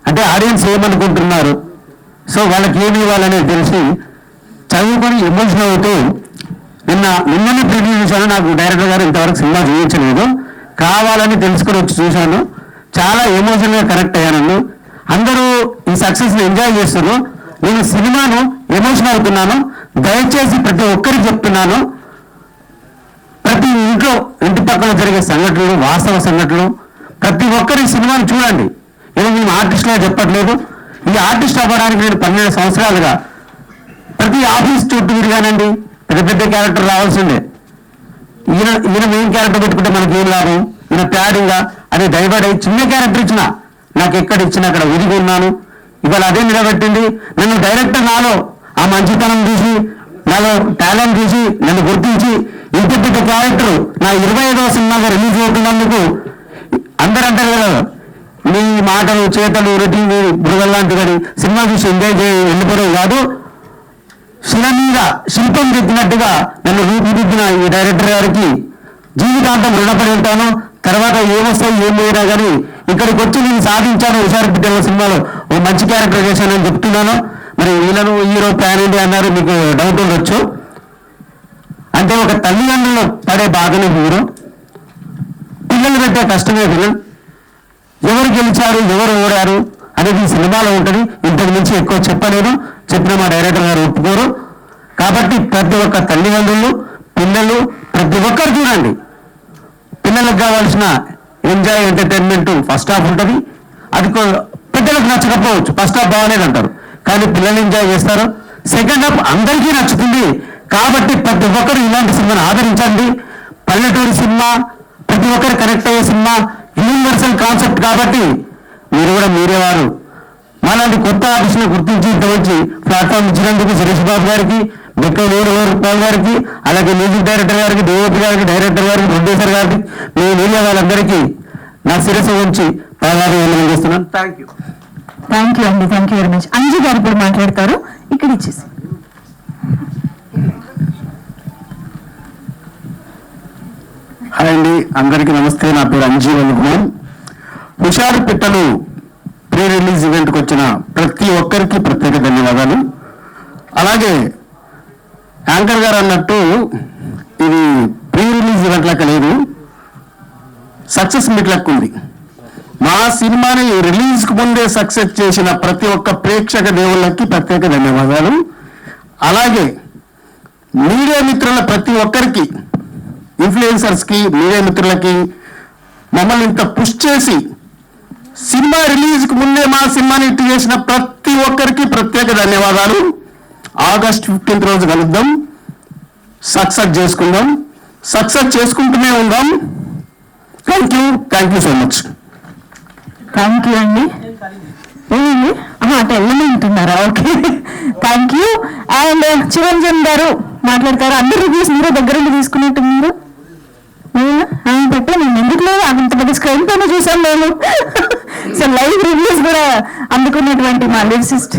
అంటే ఆడియన్స్ ఏమనుకుంటున్నారు, సో వాళ్ళకి ఏమి ఇవ్వాలనేది తెలిసి చదువుకొని ఎమోషనల్ అవుతూ నిన్ననే ప్రివ్యూ చూశాను. నాకు డైరెక్టర్ గారు ఇంతవరకు సినిమా చూపించలేదు, కావాలని తెలుసుకొని వచ్చి చూశాను. చాలా ఎమోషనల్గా కనెక్ట్ అయ్యాను. అందరూ ఈ సక్సెస్ని ఎంజాయ్ చేస్తున్నారు, నేను సినిమాను ఎమోషనల్ అవుతున్నాను. దయచేసి ప్రతి ఒక్కరికి చెప్తున్నాను, ప్రతి ఇంటి పక్కన జరిగే సంఘటనలు, వాస్తవ సంఘటనలు, ప్రతి ఒక్కరి సినిమాను చూడండి. ఏదో మేము ఆర్టిస్ట్లా చెప్పట్లేదు. ఈ ఆర్టిస్ట్ అవ్వడానికి నేను 12 సంవత్సరాలుగా ప్రతి ఆఫీస్ చుట్టూ తిరిగానండి. పెద్ద పెద్ద క్యారెక్టర్ రావాల్సిందే. ఈయన మెయిన్ క్యారెక్టర్ పెట్టుకుంటే మనకి ఏం లాభం? ఈయన ప్యాడింగా అది డైవర్ట్ అయ్యి చిన్న క్యారెక్టర్ ఇచ్చినా నాకు ఎక్కడ ఇచ్చినా అక్కడ ఒదిగి ఉన్నాను. ఇవాళ అదే నిలబెట్టింది నన్ను. డైరెక్టర్ నాలో ఆ మంచితనం చూసి, నాలో టాలెంట్ చూసి నన్ను గుర్తించి ఇంత పెద్ద క్యారెక్టర్ నా 25వ సినిమాగా రిలీజ్ అవుతున్నందుకు అందరూ అంటారు కదా, మీ మాటలు చేతలు రొటీన్ బుడగల్ లాంటి కానీ సినిమా చూసి ఎంజాయ్ వెళ్ళిపోవడం కాదు, శిల మీద శిల్పం దిద్దినట్టుగా నన్ను రూపుదిద్దిన ఈ డైరెక్టర్ గారికి జీవితాంతం రుణపడి ఉంటాను. తర్వాత ఏమొస్తాయి ఏం పోయినా కానీ ఇక్కడికి వచ్చి నేను సాధించాను. హుషారు బిడ్డల సినిమాలో ఓ మంచి క్యారెక్టర్ చేశానని చెప్తున్నాను. మరి వీళ్ళను హీరో ప్యాన్ ఇండియా అన్నారు, మీకు డౌట్ ఉండొచ్చు. అంటే ఒక తల్లిదండ్రులు పడే బాధనే హీరో, పిల్లలు పెట్టే కష్టమే విలన్. ఎవరు గెలిచారు ఎవరు ఓడారు అనేది ఈ సినిమాలో ఉంటుంది. ఇంతకు మించి ఎక్కువ చెప్పలేను, చెప్పిన మా డైరెక్టర్ గారు ఒప్పుకోరు. కాబట్టి ప్రతి ఒక్క తల్లిదండ్రులు, పిల్లలు ప్రతి ఒక్కరు చూడండి. పిల్లలకు కావాల్సిన ఎంజాయ్ ఎంటర్టైన్మెంట్ ఫస్ట్ హాఫ్ ఉంటుంది. అది పెద్దలకు నచ్చకపోవచ్చు, ఫస్ట్ హాఫ్ బాగాలేదు అంటారు, కానీ పిల్లలు ఎంజాయ్ చేస్తారు. సెకండ్ హాఫ్ అందరికీ నచ్చుతుంది. కాబట్టి ప్రతి ఒక్కరు ఇలాంటి సినిమాను ఆదరించండి. పల్లెటూరి సినిమా, ప్రతి ఒక్కరు కనెక్ట్ అయ్యే సినిమా, యూనివర్సల్ కాన్సెప్ట్. కాబట్టి మీరు కూడా మీరేవారు మాలాంటి కొత్త ఆర్టిస్ట్ని గుర్తించి ఇంతవచ్చి ప్లాట్ఫామ్ ఇచ్చినందుకు సురేష్ బాబు గారికి, బెక్క వేణుగోపాల్ గారికి, అలాగే మ్యూజిక్ డైరెక్టర్ గారికి, డిఓపి గారికి, డైరెక్టర్ గారికి, ప్రొడ్యూసర్ గారికి, మీ మీడియా వాళ్ళందరికీ నా శిరస్సు ఉంచి పాదాభివందనం చేస్తున్నాను. Thank you. థ్యాంక్ యూ అండి, thank you very much. Anju గారు ఇప్పుడు మాట్లాడతారు, ఇక్కడ ఇచ్చేసి. హాయ్ అండి, అందరికీ నమస్తే. నా పేరు అంజీ వల్లికుమార్. హుషారు పిట్టలు ప్రీ రిలీజ్ ఈవెంట్కి వచ్చిన ప్రతి ఒక్కరికి ప్రత్యేక ధన్యవాదాలు. అలాగే యాంకర్ గారు అన్నట్టు ఇది ప్రీ రిలీజ్ ఈవెంట్ లెక్క లేదు, సక్సెస్ మీట్ లెక్క ఉంది. మా సినిమాని రిలీజ్కి ముందే సక్సెస్ చేసిన ప్రతి ఒక్క ప్రేక్షక దేవుళ్ళకి ప్రత్యేక ధన్యవాదాలు. అలాగే మీడియా మిత్రుల ప్రతి ఒక్కరికి, ఇన్ఫ్లుయెన్సర్స్కి, మీడియా మిత్రులకి మమ్మల్ని ఇంత పుష్ చేసి సినిమా రిలీజ్కి ముందే మా సినిమాని హిట్ చేసిన ప్రతి ఒక్కరికి ప్రత్యేక ధన్యవాదాలు. ఆగస్ట్ 15 రోజు కలుద్దాం, సక్సెస్ చేసుకుందాం, సక్సెస్ చేసుకుంటూనే ఉందాం. Thank you so much. Thank you అండి. ఏమండి అటు వెళ్ళని ఉంటున్నారా? Okay, thank you. And Chiranjan గారు మాట్లాడతారు. అందరు రివ్యూస్ మీరే దగ్గర తీసుకున్నట్టున్నారు. బట్టే నేను ఎందుకు లేదు, అంత పెద్ద స్క్రీన్ పైన చూసాను నేను. సో లైవ్ రివ్యూస్ కూడా అందుకున్నటువంటి మా లిరిసిస్ట్.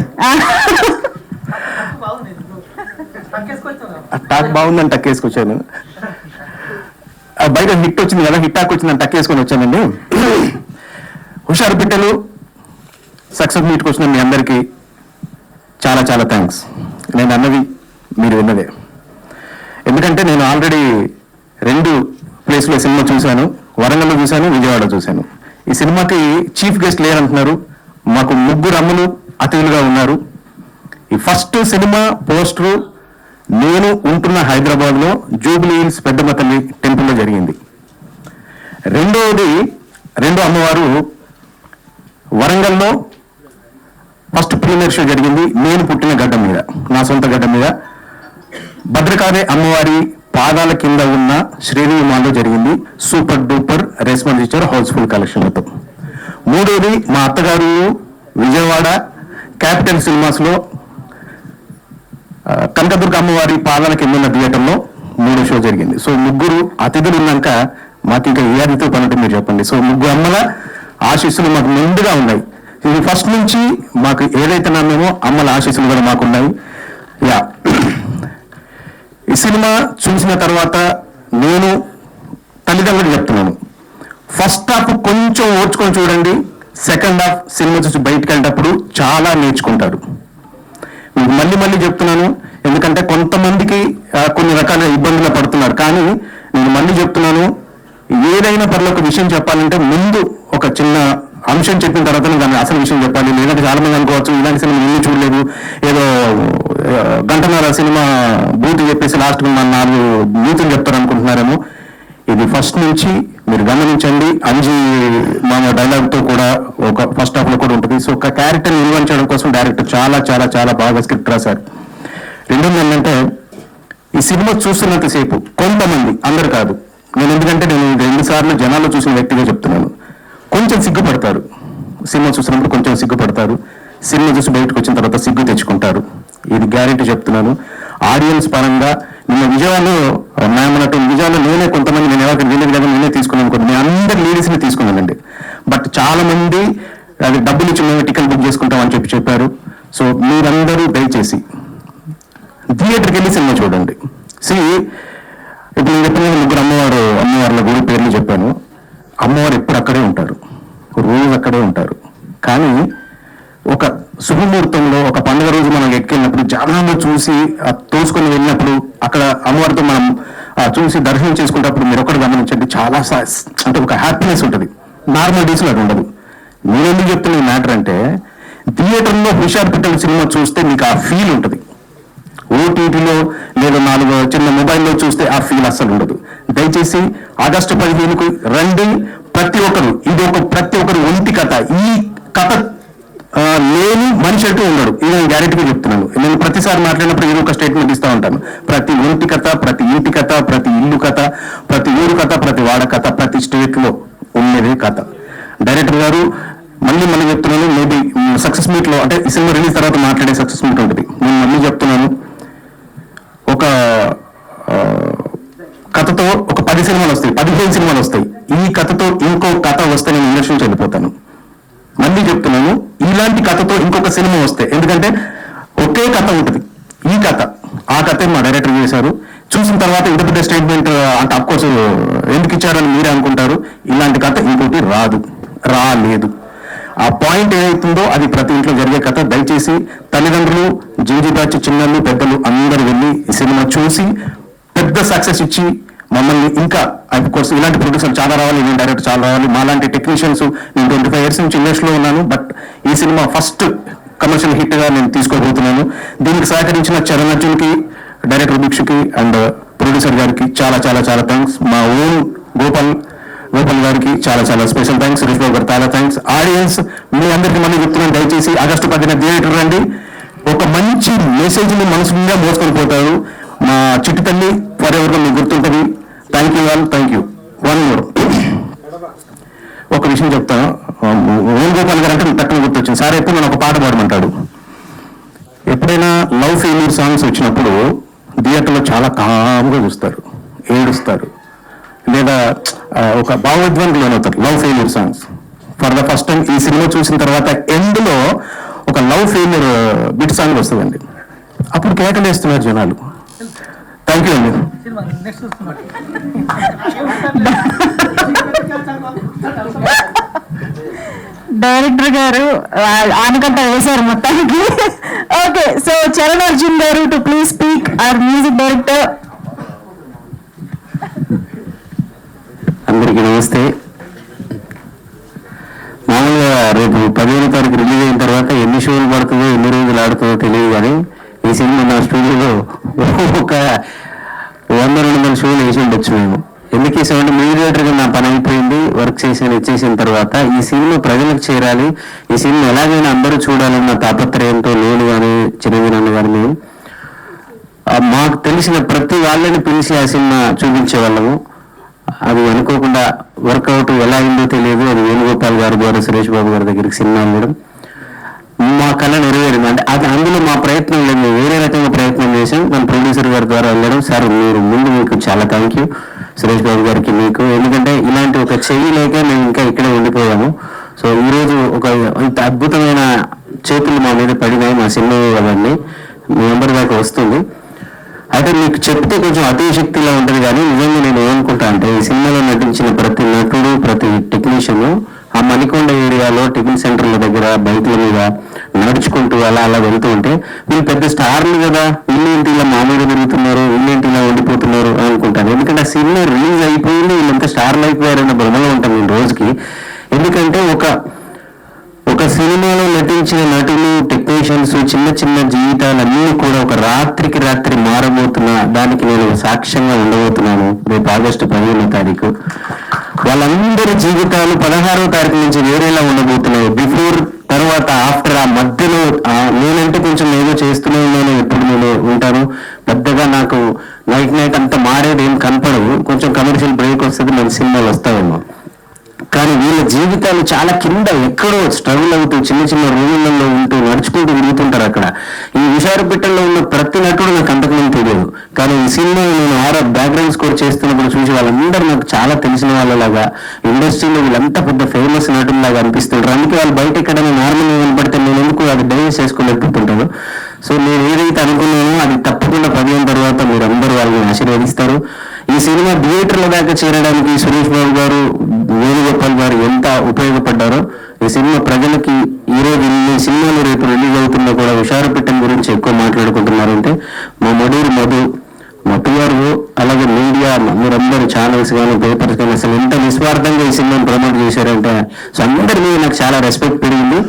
టాక్ బాగుందని టక్కేసుకొచ్చాను. బయట హిట్ వచ్చింది కదా, హిట్ టాక్ వచ్చిందని టక్కేసుకొని వచ్చానండి. హుషారు పిట్టలు సక్సెస్ మీట్కి వచ్చిన మీ అందరికీ చాలా చాలా థ్యాంక్స్. నేను అన్నది మీరు విన్నదే. ఎందుకంటే నేను ఆల్రెడీ 2 ప్లేస్లో సినిమా చూశాను, వరంగల్లో చూశాను, విజయవాడ చూశాను. ఈ సినిమాకి చీఫ్ గెస్ట్ లేరంటున్నారు, మాకు 3 అమ్మలు అతిథులుగా ఉన్నారు. ఈ ఫస్ట్ సినిమా పోస్టరు నేను ఉంటున్న హైదరాబాద్లో జూబ్లీ హిల్స్ పెద్దమ్మ తల్లి టెంపుల్లో జరిగింది. రెండో అమ్మవారు వరంగల్లో ఫస్ట్ ప్రీమియర్ షో జరిగింది నేను పుట్టిన గడ్డ మీద, నా సొంత గడ్డ మీద. భద్రకాళి అమ్మవారి పాదాల కింద ఉన్న శ్రీదేవి మాల్లో జరిగింది. సూపర్ డూపర్ రెస్పాన్స్ ఇచ్చారు, హౌస్ఫుల్ కలెక్షన్లతో. మూడోది మా అత్తగారు విజయవాడ క్యాపిటల్ సినిమాస్లో కనకదుర్గ అమ్మవారి పాదాల కింద ఉన్న థియేటర్లో 3వ షో జరిగింది. సో 3 అతిథులు ఉన్నాక మాకు ఇంకా ఏ అతిథితో పనుంటే మీరు చెప్పండి. సో 3 అమ్మల ఆశీస్సులు మాకు నిండుగా ఉన్నాయి. ఇది ఫస్ట్ నుంచి మాకు ఏదైతే నమ్మేమో అమ్మల ఆశీస్సులు కూడా మాకున్నాయి. యా, ఈ సినిమా చూసిన తర్వాత నేను తల్లిదండ్రులు చెప్తున్నాను, ఫస్ట్ హాఫ్ కొంచెం ఓర్చుకొని చూడండి, సెకండ్ హాఫ్ సినిమా చూసి బయటకు వెళ్ళేటప్పుడు చాలా నేర్చుకుంటారు. మీకు మళ్ళీ చెప్తున్నాను, ఎందుకంటే కొంతమందికి కొన్ని రకాల ఇబ్బందులు పడుతున్నారు. కానీ నేను మళ్ళీ చెప్తున్నాను, ఏదైనా పర్లేదు ఒక విషయం చెప్పాలంటే ముందు ఒక చిన్న అంశం చెప్పిన తర్వాత దాన్ని అసలు విషయం చెప్పాలి. లేదంటే చాలా మంది అనుకోవచ్చు ఇలాంటి సినిమా ఏమీ చూడలేదు, ఏదో గంటన్నర సినిమా బూత్ చెప్పేసి లాస్ట్కి మన 4 బూతులు చెప్తారు అనుకుంటున్నారేమో. ఇది ఫస్ట్ నుంచి మీరు గమనించండి. అంజీ మామ డైలాగ్తో కూడా ఒక ఫస్ట్ హాఫ్లో కూడా ఉంటుంది. సో ఒక క్యారెక్టర్ని నిర్వహించడం కోసం డైరెక్టర్ చాలా చాలా చాలా బాగా స్క్రిప్ట్ రాశారు. రెండోది ఏంటంటే ఈ సినిమా చూస్తున్నంతసేపు కొంతమంది, అందరు కాదు, నేను ఎందుకంటే నేను 2 సార్లు జనాల్లో చూసిన వ్యక్తిగా చెప్తున్నాను, కొంచెం సిగ్గుపడతారు. సినిమా చూసినప్పుడు కొంచెం సిగ్గుపడతారు, సినిమా చూసి బయటకు వచ్చిన తర్వాత సిగ్గు తెచ్చుకుంటారు. ఇది గ్యారెంటీ చెప్తున్నాను. ఆడియన్స్ పరంగా నిన్న విజయవాడలో విజయవాడలో నేనే కొంతమంది, నేను ఎవరికి వీళ్ళకి లేదా నేనే తీసుకున్నాను అనుకోండి, నేను అందరి లేడీస్ని తీసుకున్నానండి. బట్ చాలా మంది అది డబ్బులు ఇచ్చి మేము టికెట్ బుక్ చేసుకుంటామని చెప్పారు. సో మీరందరూ దయచేసి థియేటర్కి వెళ్ళి సినిమా చూడండి. ఇప్పుడు నేను చెప్పిన 3 అమ్మవార్ల గుడి పేర్లు చెప్పాను. అమ్మవారు ఎప్పుడు అక్కడే ఉంటారు, రోజు అక్కడే ఉంటారు. కానీ ఒక శుభముహూర్తంలో ఒక పండుగ రోజు మనం ఎక్కెళ్ళినప్పుడు జనాల్లో చూసి తోసుకొని వెళ్ళినప్పుడు అక్కడ అమ్మవారితో మనం చూసి దర్శనం చేసుకున్నప్పుడు మీరు ఒకటి గమనించండి, చాలా అంటే ఒక హ్యాపీనెస్ ఉంటుంది. నార్మల్ డేస్లో అది ఉండదు. నేను ఎందుకు చెప్తున్న మ్యాటర్ అంటే థియేటర్లో హుషార్ పిట్టల సినిమా చూస్తే మీకు ఆ ఫీల్ ఉంటుంది. ఓటీటీలో లేదా 4 చిన్న మొబైల్లో చూస్తే ఆ ఫీల్ అస్సలు ఉండదు. దయచేసి ఆగస్టు 15కు రండి. ప్రతి ఒక్కరు ఒంటి కథ. ఈ కథ లేని మనిషి అంటూ ఉండడు. ఇది నేను గ్యారెంటీగా చెప్తున్నాను. నేను ప్రతిసారి మాట్లాడినప్పుడు ఏదో ఒక స్టేట్మెంట్ ఇస్తూ ఉంటాను. ప్రతి ఒంటి కథ, ప్రతి ఇంటి కథ, ప్రతి ఇల్లు కథ, ప్రతి ఊరు కథ, ప్రతి వాడ కథ, ప్రతి స్టేట్లో ఉండేదే కథ. డైరెక్టర్ గారు మళ్ళీ చెప్తున్నాను, మేబీ సక్సెస్ మీట్లో అంటే ఈ సినిమా రిలీజ్ తర్వాత మాట్లాడే సక్సెస్ మీట్ ఉంటుంది. నేను మళ్ళీ చెప్తున్నాను, ఒక కథతో ఒక 10 సినిమాలు వస్తాయి, 15 సినిమాలు వస్తాయి. ఈ కథతో ఇంకో కథ వస్తే నేను ఇండస్ట్రీ నుంచి వెళ్ళిపోతాను. మళ్ళీ చెప్తున్నాను, ఇలాంటి కథతో ఇంకొక సినిమా వస్తే, ఎందుకంటే ఒకే కథ ఉంటుంది. ఈ కథ ఆ కథే మా డైరెక్టర్ చేశారు. చూసిన తర్వాత ఇంత పెద్ద స్టేట్మెంట్ అంటే అఫ్కోర్స్ ఎందుకు ఇచ్చారని మీరే అనుకుంటారు. ఇలాంటి కథ ఇంకోటి రాలేదు. ఆ పాయింట్ ఏదైతుందో అది ప్రతి ఇంట్లో జరిగే కథ. దయచేసి తల్లిదండ్రులు, జీజీ బ్యాచ్, చిన్నలు, పెద్దలు అందరూ వెళ్ళి ఈ సినిమా చూసి పెద్ద సక్సెస్ ఇచ్చి మమ్మల్ని ఇంకా కోర్స్ ఇలాంటి ప్రొడ్యూసర్ చాలా రావాలి, నేను డైరెక్టర్ చాలా రావాలి. మాలాంటి టెక్నీషియన్స్ నేను 25 years నుంచి ఇండస్ట్రీలో ఉన్నాను. బట్ ఈ సినిమా ఫస్ట్ కమర్షియల్ హిట్ గా నేను తీసుకోబోతున్నాను. దీనికి సహకరించిన చరణ్ అర్జున్కి, డైరెక్టర్ భిక్షుకి అండ్ ప్రొడ్యూసర్ గారికి చాలా చాలా చాలా థ్యాంక్స్. మా ఓన్ గోపాల్ గారికి చాలా చాలా స్పెషల్ థ్యాంక్స్. సురేష్ బాబు గారు చాలా థ్యాంక్స్. ఆడియన్స్ మీ అందరికీ మళ్ళీ చెప్తున్నాను, దయచేసి ఆగస్టు 10న థియేటర్ రండి. ఒక మంచి మెసేజ్ని మనసు మీద మోసుకొని పోతారు. మా చిట్టి తల్లి ఫర్ ఎవర్ మీకు గుర్తుంటుంది. Thank you all, thank you. One more ఒక విషయం చెప్తాను. వేణుగోపాల్ గారు అంటే తక్కువ గుర్తొచ్చింది. సార్ ఎప్పుడు నేను ఒక పాట పాడమంటాడు. ఎప్పుడైనా లవ్ ఫెయిల్యూర్ సాంగ్స్ వచ్చినప్పుడు థియేటర్లో చాలా కామ్గా చూస్తారు, ఏడుస్తారు, లేదా ఒక భావోద్వేగానికి లోనవుతారు. Love failure songs for the first time ఈ సినిమా చూసిన తర్వాత ఎండ్లో ఒక లవ్ ఫెయిల్యూర్ బిట్ సాంగ్ వస్తుందండి. అప్పుడు కేకలేస్తున్నారు జనాలు. థ్యాంక్ యూ అండి. డైరెక్టర్ గారు ఆనకట్ట వేశారు మొత్తానికి. ఓకే, సో చరణ్ అర్జున్ గారు to please speak, hour music director. అందరికీ నమస్తే. మామూలుగా రేపు 15వ తారీఖు రిలీజ్ అయిన తర్వాత ఎన్ని షోలు పడుతుందో ఎన్ని రోజులు ఆడుతుందో తెలియదు, కానీ ఈ సినిమా నా స్టూడియోలో ఒక 100-200 షోలు వేసి ఉండొచ్చు మేము. ఎందుకు వేసామంటే మీడియేటర్గా నా పని అయిపోయింది, వర్క్ ఇచ్చేసిన తర్వాత ఈ సినిమా ప్రజలకు చేరాలి, ఈ సినిమా ఎలాగైనా అందరూ చూడాలన్న తాపత్రయంతో నేను కానీ చిరంజీవి గారు మేము మాకు తెలిసిన ప్రతి వాళ్ళని పిలిచి ఆ సినిమా చూపించేవాళ్ళము. అది అనుకోకుండా వర్కౌట్ ఎలా అయిందో తెలియదు. అది వేణుగోపాల్ గారి ద్వారా సురేష్ బాబు గారి దగ్గరికి సినిమా వెళ్ళడం మా కళ నెరవేరింది. అంటే అది అందులో మా ప్రయత్నం లేదు, వేరే రకంగా ప్రయత్నం చేశాం. మన ప్రొడ్యూసర్ గారి ద్వారా వెళ్ళడం. సార్ మీరు ముందు మీకు చాలా థ్యాంక్ యూ, సురేష్ బాబు గారికి మీకు, ఎందుకంటే ఇలాంటి ఒక చెయ్యి లేక మేము ఇంకా ఇక్కడే ఉండిపోయాము. సో ఈరోజు ఒక ఇంత అద్భుతమైన చేతులు మా మీద పడినాయి, మా సినిమా అవన్నీ మీ అందరి దాకా వస్తుంది. అయితే మీకు చెప్తే కొంచెం అతిశక్తిలా ఉంటుంది, కానీ నిజంగా నేను ఏమనుకుంటా అంటే ఈ సినిమాలో నటించిన ప్రతి నటుడు, ప్రతి టెక్నీషియన్ ఆ మణికొండ ఏరియాలో టిఫిన్ సెంటర్ల దగ్గర బైకుల మీద నడుచుకుంటూ అలా వెళ్తూ ఉంటే వీళ్ళు పెద్ద స్టార్లు కదా, వీళ్ళేంటి ఇలా మామూలుగా తిరుగుతున్నారు, వీళ్ళేంటి ఇలా ఉండిపోతున్నారు అనుకుంటాను. ఎందుకంటే ఆ సినిమా రిలీజ్ అయిపోయింది, వీళ్ళంతా స్టార్లు అయిపోయారన్న భ్రమలో ఉంటాం నేను రోజుకి. ఎందుకంటే ఒక సినిమాలో నటించిన నటులు, టెక్నీషియన్స్, చిన్న చిన్న జీవితాలన్నీ కూడా ఒక రాత్రికి రాత్రి మారబోతున్న దానికి నేను సాక్ష్యంగా ఉండబోతున్నాను రేపు ఆగస్టు 15వ తారీఖు. వాళ్ళందరి జీవితాలు 16వ తారీఖు నుంచి వేరేలా ఉండబోతున్నాయి. బిఫోర్, తర్వాత, ఆఫ్టర్, ఆ మధ్యలో నేనంటే కొంచెం ఏదో చేస్తూనే ఉన్నాను, ఎప్పుడు నేను ఉంటాను. పెద్దగా నాకు నైట్ అంతా మారేది ఏం కనపడదు. కొంచెం కమర్షియల్ బ్రేక్ వస్తుంది, మంచి సినిమాలు వస్తాయేమో. కానీ వీళ్ళ జీవితాలు చాలా కింద ఎక్కడో స్ట్రగుల్ అవుతూ చిన్న చిన్న రూములలో ఉంటూ నడుచుకుంటూ తిరుగుతుంటారు అక్కడ. ఈ విషారపేటలో ఉన్న ప్రతి నటుడు నాకు అంతకుముందు తెలియదు, కానీ ఈ సినిమా నేను బ్యాక్గ్రౌండ్ స్కోర్ చేస్తున్నప్పుడు చూసి వాళ్ళందరూ నాకు చాలా తెలిసిన వాళ్ళలాగా, ఇండస్ట్రీలో వీళ్ళంతా పెద్ద ఫేమస్ నటుల్లాగా అనిపిస్తుంటారు. అందుకే వాళ్ళు బయట ఎక్కడైనా నార్మల్గా కనపడితే నేను ఎందుకు అది డైజెస్ట్ చేసుకోలేకపోతుంటాను. సో నేను ఏదైతే అనుకున్నానో అది తప్పకుండా 15 తర్వాత మీరు అందరూ వాళ్ళని ఆశీర్వదిస్తారు. ఈ సినిమా థియేటర్ల దాకా చేరడానికి సురేష్ బాబు గారు, వేణుగోపాల్ గారు ఎంత ఉపయోగపడ్డారో, ఈ సినిమా ప్రజలకి ఈరోజు ఇన్ని సినిమాలు రేపు రిలీజ్ అవుతున్నా కూడా విషారపేటం గురించి ఎక్కువ మాట్లాడుకుంటున్నారంటే మా మధు గారు, అలాగే మీడియా మీరందరూ ఛానల్స్ కానీ పేపర్స్ కానీ అసలు ఎంత నిస్వార్థంగా ఈ సినిమాని ప్రమోట్ చేశారంటే, సో అందరి మీద నాకు చాలా రెస్పెక్ట్ పెరిగింది.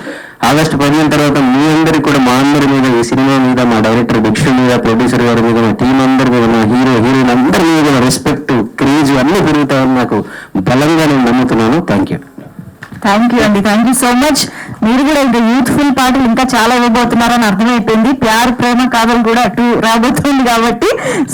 ఆగస్టు 15 తర్వాత మీ అందరికి కూడా, మా అందరి మీద, ఈ సినిమా మీద, మా డైరెక్టర్ భిక్షు మీద, ప్రొడ్యూసర్ గారి మీద, మా టీం అందరి మీద, మా హీరోయిన్ అందరి మీద రెస్పెక్ట్, క్రేజ్ అన్నీ పెరుగుతాయని నాకు బలంగా నేను నమ్ముతున్నాను. థ్యాంక్ యూ అండి, థ్యాంక్ యూ సో మచ్. మీరు కూడా ఇంకా యూత్ఫుల్ పాటలు ఇంకా చాలా ఇవ్వబోతున్నారని అర్థమైపోయింది. ప్యార్, ప్రేమ, కాదలు కూడా 2 రాబోతుంది కాబట్టి. సో